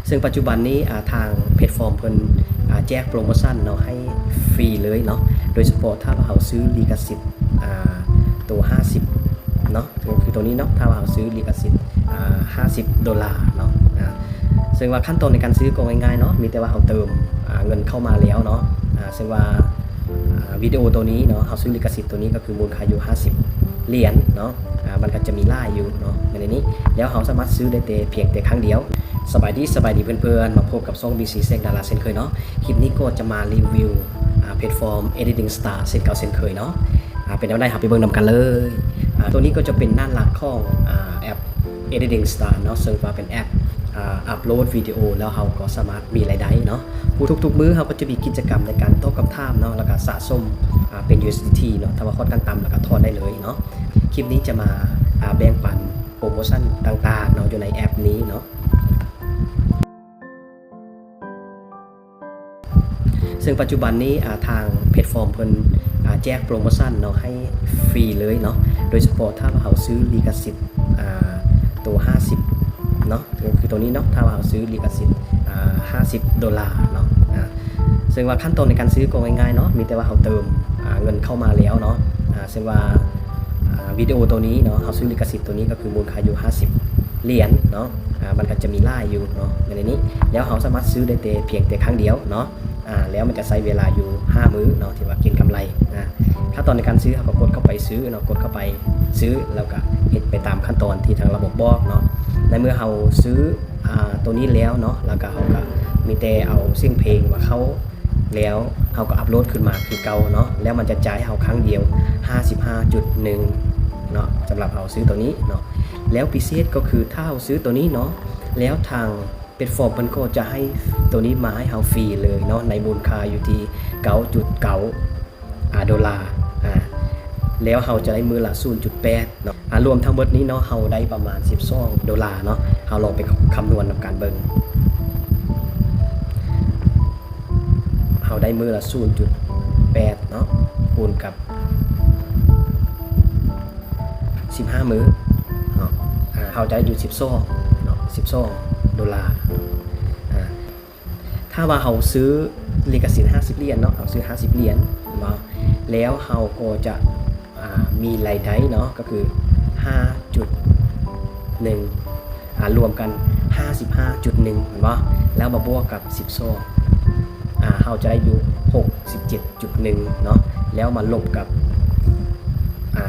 ซึ่งปัจจุบันนี้ทางแพลตฟอร์มเพิ่นแจกโปรโมชั่นเนาะให้ฟรีเลยเนาะโดยเฉพาะถ้าเราซื้อลิขสิทธิ์ตัว50เนาะคือตัวนี้เนาะถ้าเราซื้อลิขสิทธิ์$50เนาะซึ่งว่าขั้นตอนในการซื้อก็ง่ายๆเนาะมีแต่ว่าเราเติมเงินเข้ามาแล้วเนาะซึ่งว่าวิดีโอตัวนี้เนาะเราซื้อลิขสิทธิ์ตัวนี้ก็คือมูลค่าอยู่$50เนาะมันก็จะมีล่าอยู่เนาะในนี้แล้วเราสามารถซื้อได้เพียงแต่ครั้งเดียวสบายดีเพื่อนๆมาพบกับช่อง BC Sec ดาราเช่นเคยเนาะคลิปนี้ก็จะมารีวิวแพลตฟอร์ม Editing Star เช่นเก่าเช่นเคยเนาะเป็นเอาได้ครับไปเบิ่งนำกันเลยตัวนี้ก็จะเป็นหน้าหลักของแอป Editing Star เนาะซึ่งว่าเป็นแอปอัปโหลดวิดีโอแล้วเราก็สามารถมีรายได้เนาะทุกมื้อเราก็จะมีกิจกรรมในการตอบคำถามเนาะแล้วก็สะสมเป็น USDT เนาะถ้าว่าค่อนข้างต่ำแล้วก็ทอนได้เลยเนาะคลิปนี้จะมาแบ่งปันโปรโมชั่นต่างๆเนาะอยู่ในแอปนี้เนาะซึ่งปัจจุบันนี้ทางแพลตฟอร์มเพิ่นแจกโปรโมชั่นเนาะให้ฟรีเลยเนาะโดยเฉพาะถ้าเราซื้อลิขสิทธิ์ตัว50เนาะคือตัวนี้เนาะถ้าเราซื้อลิขสิทธิ์$50เนาะซึ่งว่าขั้นตอนในการซื้อก็ง่ายๆเนาะมีแต่ว่าเราเติมเงินเข้ามาแล้วเนาะซึ่งว่าวิดีโอตัวนี้เนาะเราซื้อลิขสิทธิ์ตัวนี้ก็คือมูลค่าอยู่$50เนาะมันก็จะมีล่าอยู่เนาะในนี้แล้วเราสามารถซื้อได้เพียงแต่ครั้งเดียวเนาะแล้วมันจะใช้เวลาอยู่5มื้อเนาะที่ว่ากินกำไรขั้นตอนในการซื้อเราก็กดเข้าไปซื้อเนาะกดเข้าไปซื้อแล้วก็เฮ็ดไปตามขั้นตอนที่ทางระบบบอกเนาะในเมื่อเราซื้อตัวนี้แล้วเนาะแล้วก็เราก็มีแต่เอาเสียงเพลงมาเข้าแล้วเราก็อัปโหลดขึ้นมาคือเก่าเนาะแล้วมันจะจ่ายให้เราครั้งเดียว 55.1 เนาะสำหรับเราซื้อตัวนี้เนาะแล้วพิเศษก็คือถ้าเราซื้อตัวนี้เนาะแล้วทางแพลตฟอร์มมันก็จะให้ตัวนี้มาให้เราฟรีเลยเนาะในมูลค่าอยู่ที่$9.9แล้วเราจะได้มือละ$0.8เนาะรวมทั้งหมดนี้เนาะเราได้ประมาณ$12เนาะเราลองไปคำนวณนำการเบิ่งเราได้มือละ$0.8เนาะคูณกับ15มื้อเนาะเราจะได้อยู่12เนาะ$12ถ้าว่าเราซื้อลิขสิทธิ์$50เนาะเราซื้อ$50เนาะแล้วเราก็จะมีรายได้เนาะก็คือ 5.1 รวมกัน 55.1 เห็นป่ะแล้วมาบวกกับ12เราจะได้อยู่ 67.1 เนาะแล้วมาลบกับ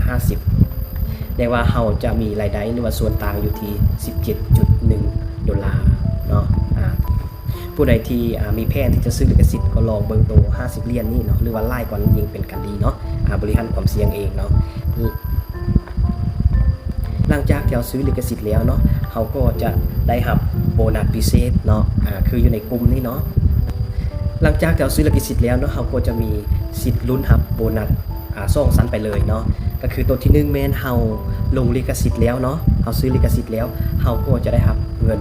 50เรียกว่าเราจะมีรายได้หรือว่าส่วนต่างอยู่ที่ $17.1 เนาะผู้ใดที่มีแผนที่จะซื้อลิขสิทธิ์ก็ลองเบิ่งตัว$50นี่เนาะหรือว่าไล่ก่อนยิงเป็นกันดีเนาะบริหารความเสี่ยงเองเนาะหลังจากที่เราซื้อลิขสิทธิ์แล้วเนาะเขาก็จะได้รับโบนัสพิเศษเนาะคืออยู่ในกลุ่มนี้เนาะหลังจากที่เราซื้อลิขสิทธิ์แล้วเนาะเขาก็จะมีสิทธิ์ลุ้นรับโบนัส2 ชั้นไปเลยเนาะก็คือตัวที่1แม้นเราลงลิขสิทธิ์แล้วเนาะเราซื้อลิขสิทธิ์แล้วเราก็จะได้รับเงิน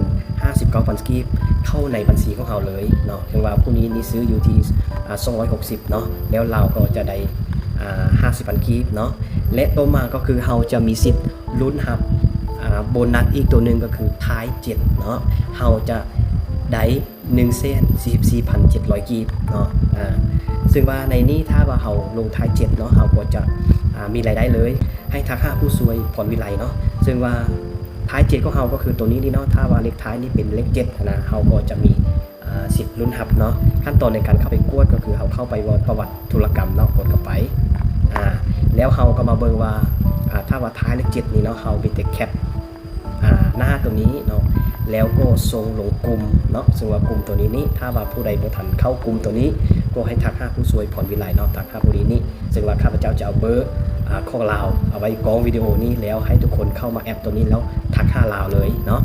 59,000 กีบเข้าในบัญชีของเราเลยเนาะถึงว่าผู้นี้นี่ซื้ออยู่ที่260เนาะแล้วเราก็จะได้50,000 กีบเนาะและต่อมาก็คือเราจะมีสิทธิ์ลุ้นรับโบนัสอีกตัวหนึ่งก็คือท้าย7เนาะเราจะได้144,700 กีบเนาะซึ่งว่าในนี้ถ้าว่าเราลงท้าย7เนาะเราก็จะมีรายได้เลยให้ทักหาผู้ช่วยผ่อนวิไลเนาะซึ่งว่าท้าย7ของเราก็คือตัวนี้นี่เนาะถ้าว่าเลขท้ายนี่เป็นเลข7นะเราก็จะมีสิทธิ์ลุ้นรับเนาะขั้นตอนในการเข้าไปกวดก็คือเราเข้าไปประวัติธุรกรรมเนาะกดเข้าไปแล้วเราก็มาเบิ่งว่าถ้าว่าท้ายเลข7นี่เนาะเราไปแต่แคปหน้าตัวนี้เนาะแล้วก็ส่งลงกลุ่มเนาะซึ่งว่ากลุ่มตัวนี้ถ้าว่าผู้ใดบ่ทันเข้ากลุ่มตัวนี้ก็ให้ทักหาผู้ช่วยผ่อนวิไลเนาะทักหาผู้นี้ซึ่งว่าข้าพเจ้าจะเอาเบอร์ของเราเอาไว้กองวิดีโอนี้แล้วให้ทุกคนเข้ามาแอปตัวนี้แล้วทักหาเราเลยเนาะ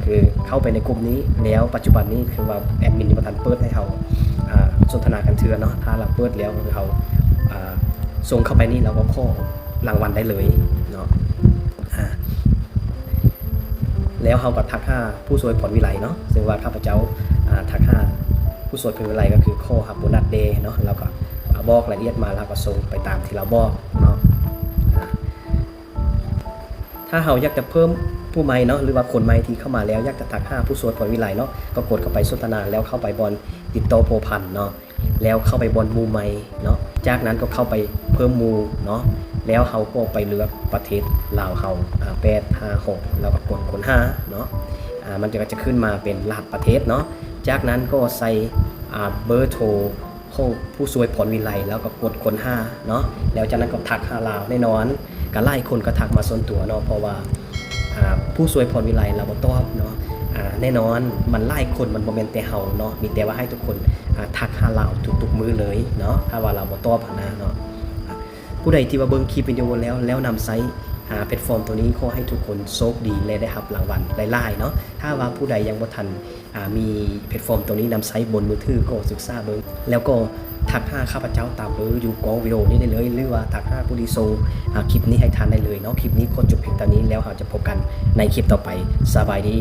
คือเข้าไปในกลุ่มนี้แล้วปัจจุบันนี้คือว่าแอดมินบ่ทันเปิดให้เราสนทนากันเทื่อเนาะถ้าเราเปิดแล้วเราส่งเข้าไปนี่เราก็ขอรางวัลได้เลยเนาะแล้วเขาก็ทักหาผู้ช่วยผ่อนวิไลเนาะซึ่งว่าข้าพเจ้าทักหาผู้ช่วยผ่อนวิไลก็คือข้อรับโบนัสเดย์เนาะแล้วก็บอกรายละเอียดมาแล้วก็ส่งไปตามที่เราบอกเนาะ ถ้าเราอยากจะเพิ่มผู้ใหม่เนาะหรือว่าคนใหม่ที่เข้ามาแล้วอยากจะทักหาผู้สวยผลวิไลเนาะก็กดเข้าไปสนทนาแล้วเข้าไปบอลติดต่อโพพันเนาะแล้วเข้าไปบอลหมู่ใหม่เนาะจากนั้นก็เข้าไปเพิ่มหมู่เนาะแล้วเขาก็ไปเลือกประเทศลาวเขา856แล้วก็กดคน5เนาะมันจะขึ้นมาเป็นรหัสประเทศเนาะจากนั้นก็ใส่เบอร์โทรของผู้สวยผลวิไลแล้วก็กดคน5เนาะแล้วจากนั้นก็ทักหาลาวแน่นอนก็ไล่คนก็ทักมาส่วนตัวเนาะเพราะว่าผู้สวยพรวิไลเราบ่ตอบเนาะแน่นอนมันไล่คนมันบ่แม่นแต่เฮาเนาะมีแต่ว่าให้ทุกคนทักหาเราทุกๆมื้อเลยเนาะถ้าว่าเราบ่ตอบนะเนาะผู้ใดที่ว่าเบิ่งคลิปวิดีโอแล้วนำไซต์แพลตฟอร์มตัวนี้ขอให้ทุกคนโชคดีและได้รับรางวัลหลายๆเนาะถ้าว่าผู้ใดยังบ่ทันมีแพลตฟอร์มตัวนี้นำไซต์บนมือถือก็ศึกษาเบิ่งแล้วก็ทักหาข้าพเจ้าตามเบอร์อยู่กองวิดีโอนี้ได้เลยหรือว่าทักหาผู้ที่ส่งคลิปนี้ให้ทานได้เลยเนาะคลิปนี้ก็จบเพียงเท่านี้แล้วเราจะพบกันในคลิปต่อไปสบายดี